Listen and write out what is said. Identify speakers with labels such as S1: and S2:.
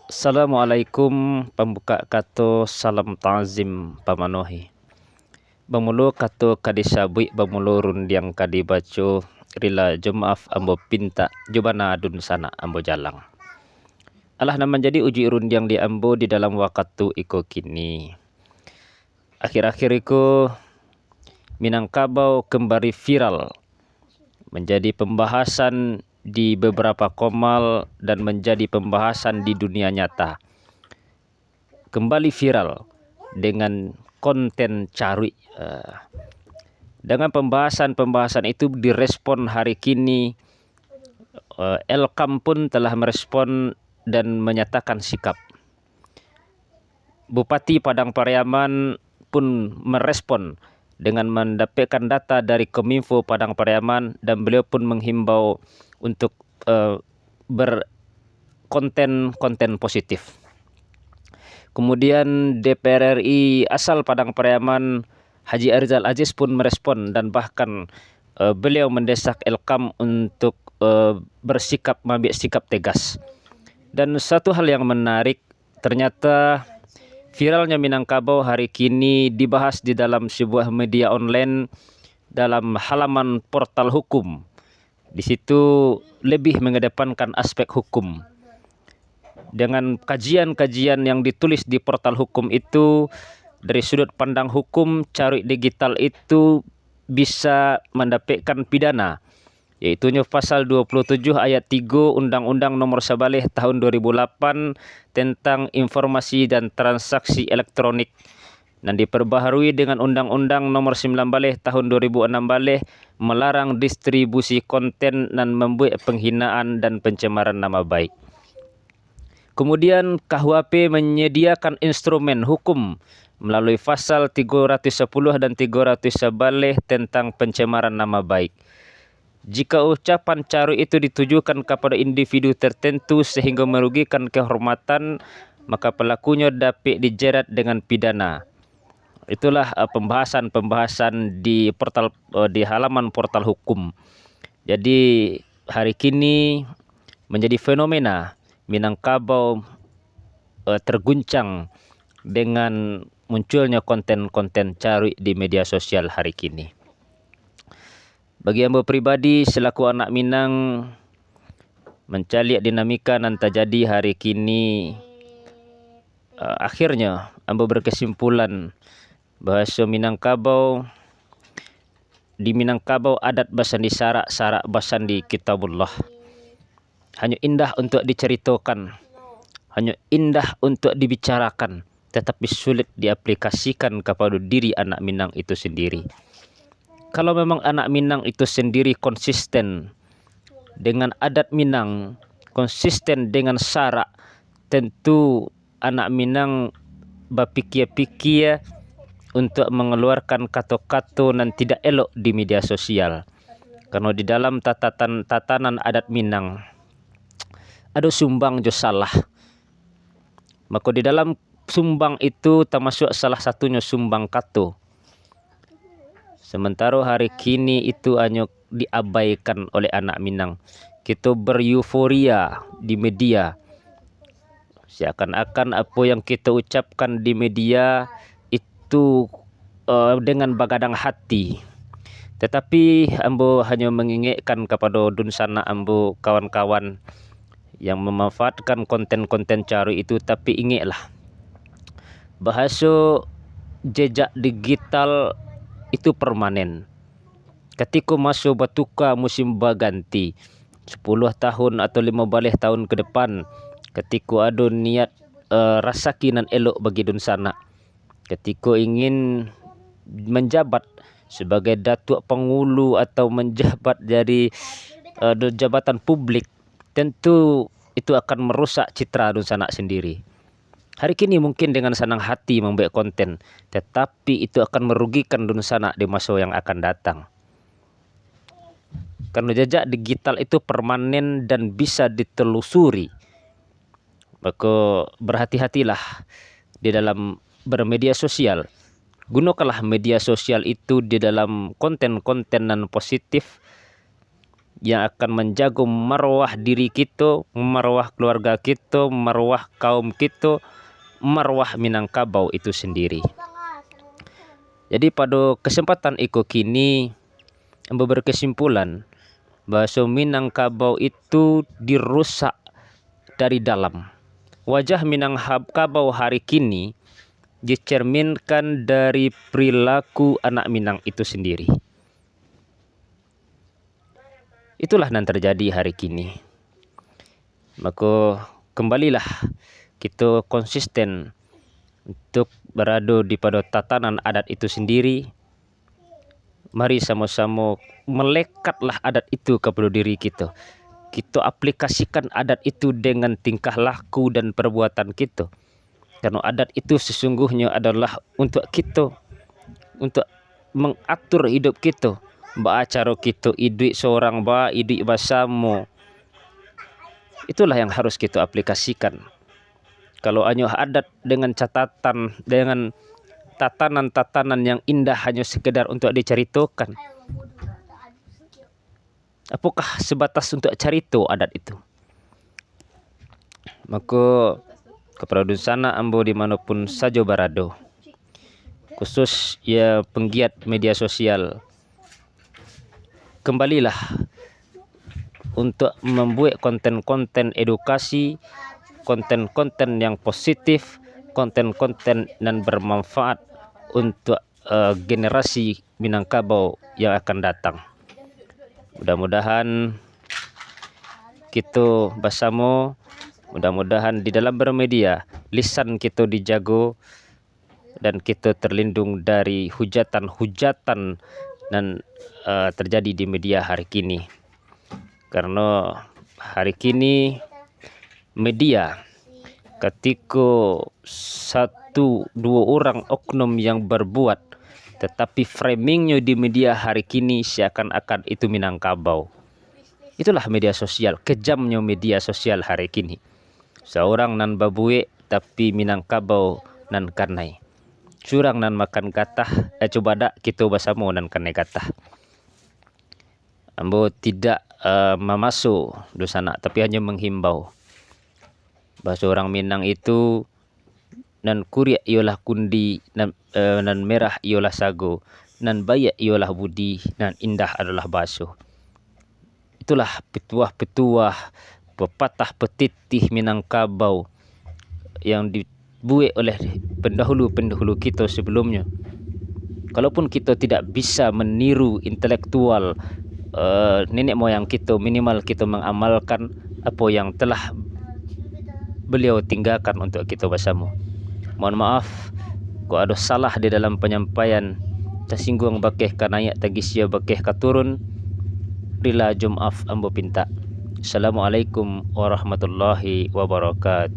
S1: Assalamualaikum pembuka kato salam ta'zim pamanohi. Bamulu kato kadi sabui bamulu rundiang kadi baco rila jemaaf ambo pinta jubana adun sana ambo jalang. Alah nama jadi uji rundiang di ambo di dalam waktu iko kini. Akhir-akhir iko Minangkabau kembali viral menjadi pembahasan di beberapa komal dan menjadi pembahasan di dunia nyata. Kembali viral dengan konten carui. Dengan pembahasan-pembahasan itu direspon hari kini. Elkam pun telah merespon dan menyatakan sikap. Bupati Padang Pariaman pun merespon dengan mendapatkan data dari Kominfo Padang Pariaman, dan beliau pun menghimbau untuk berkonten positif. Kemudian DPR RI asal Padang Pariaman Haji Arizal Aziz pun merespon, dan bahkan beliau mendesak Elkam untuk mengambil sikap tegas. Dan satu hal yang menarik, ternyata viralnya Minangkabau hari kini dibahas di dalam sebuah media online dalam halaman portal hukum. Di situ lebih mengedepankan aspek hukum. Dengan kajian-kajian yang ditulis di portal hukum itu, dari sudut pandang hukum, carui digital itu bisa mendapatkan pidana, yaitu pasal 27 ayat 3 Undang-Undang Nomor 11 tahun 2008 tentang informasi dan transaksi elektronik, dan diperbaharui dengan Undang-Undang Nomor 19 tahun 2016 melarang distribusi konten dan membuat penghinaan dan pencemaran nama baik. Kemudian KUHP menyediakan instrumen hukum melalui pasal 310 dan 311 tentang pencemaran nama baik. Jika ucapan carui itu ditujukan kepada individu tertentu sehingga merugikan kehormatan, maka pelakunya dapat dijerat dengan pidana. Itulah pembahasan di halaman portal hukum. Jadi hari kini menjadi fenomena Minangkabau terguncang dengan munculnya konten-konten carui di media sosial hari kini. Bagi ambo pribadi selaku anak Minang, mencaliak dinamika nan terjadi hari kini, akhirnya ambo berkesimpulan bahwa di Minangkabau adat basandi sarak basandi kitabullah. Hanya indah untuk diceritakan, hanya indah untuk dibicarakan, tetapi sulit diaplikasikan kepada diri anak Minang itu sendiri. Kalau memang anak Minang itu sendiri konsisten dengan adat Minang, konsisten dengan sarak, tentu anak Minang berpikir-pikir untuk mengeluarkan kata-kata yang tidak elok di media sosial. Karena di dalam tatanan adat Minang ada sumbang jo salah. Maka di dalam sumbang itu termasuk salah satunya sumbang kato. Sementara hari kini itu hanya diabaikan oleh anak Minang. Kita beryuforia di media. Seakan-akan apa yang kita ucapkan di media itu dengan bagadang hati. Tetapi ambo hanya mengingatkan kepada dunsana ambo kawan-kawan yang memanfaatkan konten-konten carui itu, tapi ingatlah bahasa jejak digital itu permanen. Ketika masuk bertukar musim berganti 10 tahun atau 15 tahun ke depan, ketika ada niat rasakinan elok bagi dunsana, ketika ingin menjabat sebagai datuk pengulu atau menjabat dari jabatan publik, tentu itu akan merusak citra dunsana sendiri. Hari kini mungkin dengan senang hati membuat konten, tetapi itu akan merugikan dunsana di masa yang akan datang. Karena jejak digital itu permanen dan bisa ditelusuri. Maka berhati-hatilah di dalam bermedia sosial. Gunakanlah media sosial itu di dalam konten-konten yang positif, yang akan menjaga marwah diri kita, marwah keluarga kita, marwah kaum kita, marwah Minangkabau itu sendiri. Jadi pada kesempatan iko kini berkesimpulan bahwa Minangkabau itu dirusak dari dalam. Wajah Minangkabau hari kini dicerminkan dari perilaku anak Minang itu sendiri. Itulah yang terjadi hari kini. Maka kembalilah kita konsisten untuk berada di pada tatanan adat itu sendiri. Mari sama-sama melekatlah adat itu kepada diri kita. Kita aplikasikan adat itu dengan tingkah laku dan perbuatan kita. Karena adat itu sesungguhnya adalah untuk kita, untuk mengatur hidup kita. Cara kita hidup seorang hidup bersama. Itulah yang harus kita aplikasikan. Kalau hanya adat dengan catatan, dengan tatanan-tatanan yang indah hanya sekedar untuk diceritakan, apakah sebatas untuk cerita adat itu? Maka kepada sana ambo dimanapun saja berada, khusus ya penggiat media sosial, kembalilah untuk membuat konten-konten edukasi, konten-konten yang positif, konten-konten yang bermanfaat untuk generasi Minangkabau yang akan datang. Mudah-mudahan kita bersama, mudah-mudahan di dalam bermedia lisan kita dijaga dan kita terlindung dari hujatan-hujatan dan terjadi di media hari kini. Karena hari kini media, ketika 1-2 orang oknum yang berbuat, tetapi framingnya di media hari kini seakan-akan itu Minangkabau. Itulah media sosial, kejamnya media sosial hari kini. Seorang nan babuye tapi Minangkabau nan kanai. Curang nan makan katah, coba dak kita bersama nan kanai katah. Ambo tidak memasuk dosana, tapi hanya menghimbau bahwa orang Minang itu nan kuria ialah kundi, nan merah ialah sago, nan bayak ialah budi, nan indah adalah basuh. Itulah petuah-petuah, pepatah petitih Minangkabau yang dibuat oleh pendahulu-pendahulu kita sebelumnya. Kalaupun kita tidak bisa meniru intelektual nenek moyang kita, minimal kita mengamalkan apa yang telah beliau tinggalkan untuk kita bersama. Mohon maaf kalau ada salah di dalam penyampaian, tersinggung bakeh kanaya tagisya bakeh katurun, rila jumaaf ambo pinta. Assalamualaikum warahmatullahi wabarakatuh.